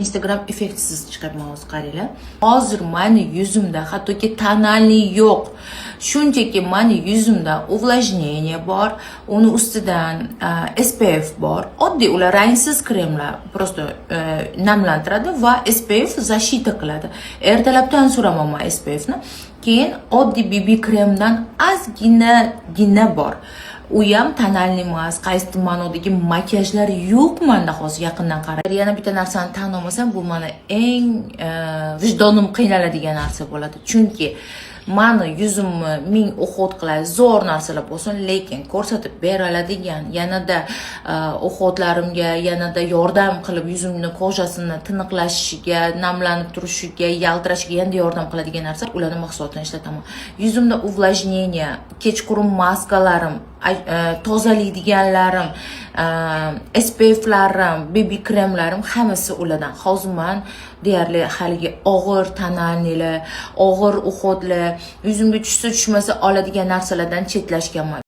Instagram effektsiz chiqyapman, o'zi qaranglar. Hozir meni yuzimda hattoki tonalniy yo'q. Shunchaki meni yuzimda увлажнение bor, uni ustidan SPF bor. Oddiy ular rangsiz kremlar, просто namlantiradi va SPF защита qiladi. Ertalabdan suraman men SPF ni. Keyin oddiy BB kremdan ozgina bor. U ham tonalniy emas, qaysi ma'nodagi makiyajlar yo'q menda hozir yaqindan qarab. Yana bitta narsani tan olmasam, bu meni eng vijdonim qiynaladigan narsa bo'ladi. Chunki meni yuzimni ming uhod qiladi, zo'r narsalar bo'lsin, lekin ko'rsatib bera oladigan, yanada uhodlarimga yanada yordam qilib yuzimni kojasini tiniqlashishiga, namlanib turishiga, yaltirashiga yanada yordam qiladigan narsa, ularning mahsulotini ishlataman. Yuzimda увлажнение, kechqurun maskalarim, tozalaydiganlarim, SPF'larim, BB kremlarim hammasi ulardan. Hozir men deyarli haligi og'ir tonalnilar, og'ir uhodlar, yuzimga tushsa tushmasa oladigan narsalardan chetlashganman.